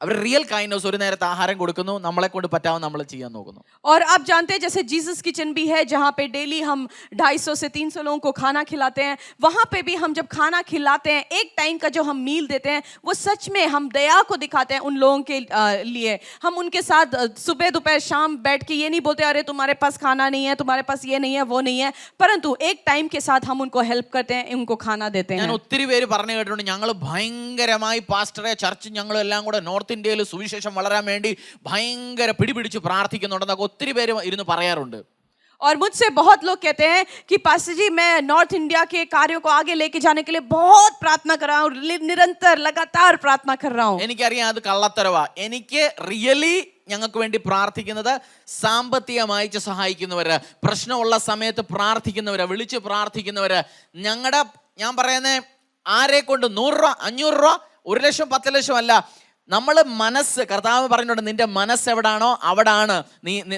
അവർ റിयल काइंडनेस ഒരു നേരത്തെ ആഹാരം കൊടുക്കുന്നു, നമ്മളെ കൊണ്ട് പറ്റാവുന്ന നമ്മൾ ചെയ്യാൻ നോക്കുന്നു. और आप जानते हैं जैसे जीसस किचन भी है जहाँ पे डेली हम 250 से 300 लोगों को खाना खिलाते हैं, वहाँ पे भी हम जब खाना खिलाते हैं, एक टाइम का जो हम मील देते हैं, वो सच में हम दया को दिखाते हैं उन लोगों के लिए. हम उनके साथ सुबह दोपहर शाम बैठ के ये नहीं बोलते अरे तुम्हारे पास खाना नहीं है, तुम्हारे पास ये नहीं है, वो नहीं है, परंतु एक टाइम के साथ हम उनको हेल्प करते हैं, उनको खाना देते हैं. ഞാൻ ഒത്തിരി പേര് പറഞ്ഞു കേട്ടിട്ടുണ്ട്, ഞങ്ങൾ ഭയങ്കരമായി പാസ്റ്ററെ ചർച്ച് ഞങ്ങളെല്ലാം കൂടെ നോർത്ത് ഇന്ത്യയിൽ സുവിശേഷം വളരാൻ വേണ്ടി ഭയങ്കര പിടിപിടിച്ച് പ്രാർത്ഥിക്കുന്നുണ്ടെന്നൊക്കെ ഒത്തിരി പേര് ഇരുന്ന് പറയാറുണ്ട്. और मुझसे बहुत लोग कहते हैं कि पास्टर जी मैं नॉर्थ इंडिया के कार्यों को आगे लेके जाने के लिए बहुत प्रार्थना कर रहा हूँ, निरंतर लगातार प्रार्थना कर रहा हूँ. എനിക്കറിയാം അത് കള്ളത്തരവാ. എനിക്ക് റിയലി ഞങ്ങൾക്ക് വേണ്ടി പ്രാർത്ഥിക്കുന്നത് സാമ്പത്തികമായി സഹായിക്കുന്നവര്, പ്രശ്നമുള്ള സമയത്ത് പ്രാർത്ഥിക്കുന്നവര്, വിളിച്ച് പ്രാർത്ഥിക്കുന്നവര്, ഞങ്ങളുടെ ഞാൻ പറയുന്നേ ആരെ കൊണ്ട് 100 രൂപ 500 രൂപ 1 ലക്ഷം 10 ലക്ഷം അല്ല, നമ്മൾ മനസ്സ്, കർത്താവ് പറഞ്ഞിട്ടുണ്ട് നിന്റെ മനസ്സ് എവിടാണോ അവിടാണ്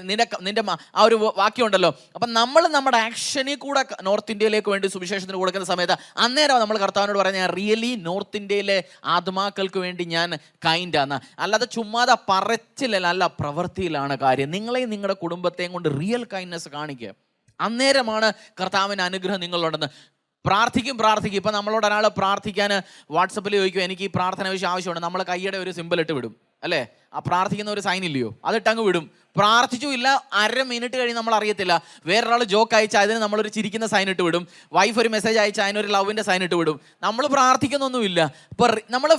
നിന്റെ ആ ഒരു വാക്യമുണ്ടല്ലോ. അപ്പം നമ്മൾ നമ്മുടെ ആക്ഷനിൽ കൂടെ നോർത്ത് ഇന്ത്യയിലേക്ക് വേണ്ടി സുവിശേഷത്തിന് കൊടുക്കുന്ന സമയത്ത് അന്നേരം നമ്മൾ കർത്താവിനോട് പറഞ്ഞാൽ റിയലി നോർത്ത് ഇന്ത്യയിലെ ആത്മാക്കൾക്ക് വേണ്ടി ഞാൻ കൈൻഡാണ്, അല്ലാതെ ചുമ്മാതെ പറച്ചിലല്ല, അല്ല പ്രവൃത്തിയിലാണ് കാര്യം. നിങ്ങളെയും നിങ്ങളുടെ കുടുംബത്തെയും കൊണ്ട് റിയൽ കൈൻഡ്നസ് കാണിക്കുക. അന്നേരമാണ് കർത്താവിൻ്റെ അനുഗ്രഹം നിങ്ങളുണ്ടെന്ന്. പ്രാർത്ഥിക്കും. ഇപ്പം നമ്മളോട് ഒരാൾ പ്രാർത്ഥിക്കാൻ വാട്സപ്പിൽ ചോദിക്കും എനിക്ക് ഈ പ്രാർത്ഥന വിഷയം ആവശ്യമുണ്ട്, നമ്മൾ കൈയുടെ ഒരു സിമ്പിൾ ഇട്ട് വിടും അല്ലേ, ആ പ്രാർത്ഥിക്കുന്ന ഒരു സൈൻ ഇല്ലയോ, അതിട്ടങ്ങ് വിടും. പ്രാർത്ഥിച്ചു ഇല്ല, 1/2 മിനിറ്റ് കഴിഞ്ഞ് നമ്മൾ അറിയത്തില്ല, വേറൊരാൾ ജോക്ക് അയച്ചാൽ അതിന് നമ്മളൊരു ചിരിക്കുന്ന സൈൻ ഇട്ട് വിടും, വൈഫ് ഒരു മെസ്സേജ് അയച്ചാൽ അതിനൊരു ലവിൻ്റെ സൈൻ ഇട്ട് വിടും. നമ്മൾ പ്രാർത്ഥിക്കുന്നൊന്നുമില്ല. ഇപ്പം നമ്മൾ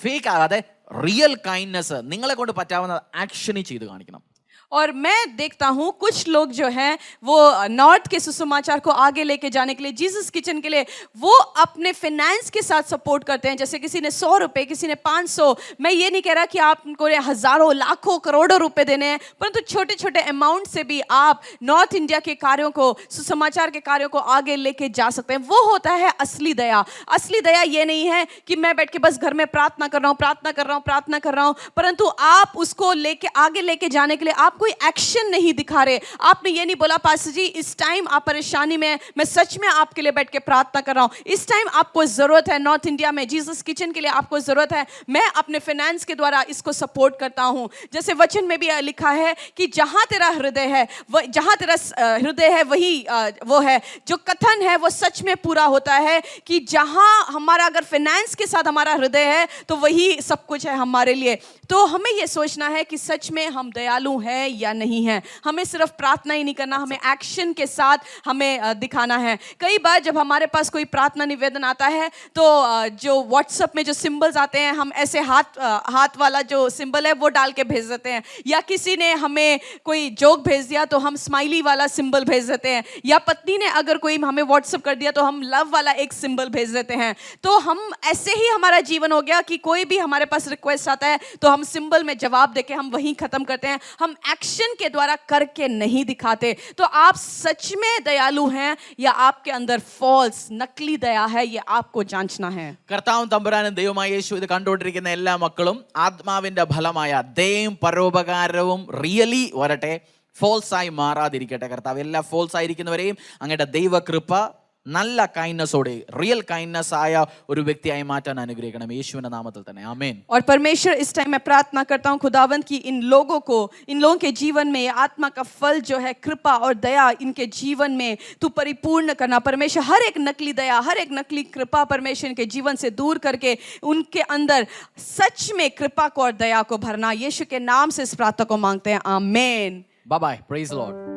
ഫേക്ക് ആകാതെ റിയൽ കൈൻഡ്നസ് നിങ്ങളെ കൊണ്ട് പറ്റാവുന്ന ആക്ഷനിൽ ചെയ്ത് കാണിക്കണം. और मैं देखता हूँ कुछ लोग जो हैं वो नॉर्थ के सुसमाचार को आगे लेके जाने के लिए, जीसस किचन के लिए, वो अपने फाइनेंस के साथ सपोर्ट करते हैं. जैसे किसी ने 100 रुपए, किसी ने 500. मैं ये नहीं कह रहा कि आपको हजारों लाखों करोड़ों रुपए देने हैं, परंतु छोटे छोटे अमाउंट से भी आप नॉर्थ इंडिया के कार्यों को, सुसमाचार के कार्यों को आगे लेके जा सकते हैं. वो होता है असली दया. असली दया ये नहीं है कि मैं बैठ के बस घर में प्रार्थना कर रहा हूँ, परंतु आप उसको लेके आगे लेके जाने के लिए आप कोई एक्शन नहीं दिखा रहे. आपने ये नहीं बोला पास्टर जी इस टाइम आप परेशानी में, मैं सच में आपके लिए बैठ के प्रार्थना कर रहा हूँ, इस टाइम आपको जरूरत है, नॉर्थ इंडिया में जीसस किचन के लिए आपको जरूरत है, मैं अपने फाइनेंस के द्वारा इसको सपोर्ट करता हूँ. जैसे वचन में भी लिखा है कि जहां तेरा हृदय है वही वो है. जो कथन है वो सच में पूरा होता है कि जहां हमारा अगर फाइनेंस के साथ हमारा हृदय है तो वही सब कुछ है हमारे लिए. तो हमें ये सोचना है कि सच में हम दयालु हैं या नहीं है. हमें सिर्फ प्रार्थना ही नहीं करना, हमें एक्शन के साथ हमें दिखाना है. कई बार जब हमारे पास कोई प्रार्थना निवेदन आता है तो जो व्हाट्सएप में जो सिंबल्स आते हैं, हम ऐसे हाथ वाला जो सिंबल है वो डाल के भेज देते हैं, या किसी ने हमें कोई जोक भेज दिया तो हम स्माइली वाला सिंबल भेज देते हैं, या पत्नी ने अगर कोई हमें व्हाट्सएप कर दिया तो हम लव वाला एक सिंबल भेज देते हैं. तो हम ऐसे ही हमारा जीवन हो गया कि कोई भी हमारे पास रिक्वेस्ट आता है तो हम सिंबल में जवाब देके हम वहीं खत्म करते हैं. हम एक्शन के द्वारा करके नहीं दिखाते. तो आप सच में दयालु हैं या आपके अंदर फॉल्स नकली दया है, ये आपको जांचना है. കർത്താവും തമ്പുരാനും ദൈവമായ യേശു ഇത് കണ്ടുകൊണ്ടിരിക്കുന്ന എല്ലാ മക്കളും ആത്മാവിന്റെ ഫലമായ ദയയും പരോപകാരവും റിയലി വരട്ടെ, ഫോൾസായി മാറാതിരിക്കട്ടെ. കർത്താവ് എല്ലാ ഫോൾസ് ആയിരിക്കുന്നവരെയും അങ്ങയുടെ ദൈവകൃപ നല്ല കൈൻഡ്നസോടെ റിയൽ കൈൻഡ്നസ് ആയ ഒരു വ്യക്തിയായി മാറ്റാൻ അനുഗ്രഹിക്കണം യേശുവിന്റെ നാമത്തിൽ തന്നെ. ആമേൻ. और परमेश्वर इस टाइम मैं प्रार्थना करता हूँ खुदावंद की इन लोगों के जीवन में आत्मा का फल जो है कृपा और दया इनके जीवन में तू परिपूर्ण करना. परमेश्वर हर एक नकली दया, हर एक नकली कृपा परमेश्वर इनके जीवन से दूर करके उनके अंदर सच में कृपा को और दया को भरना. यीशु के नाम से इस प्रार्थना को मांगते हैं. आमीन. Bye bye. Praise the Lord.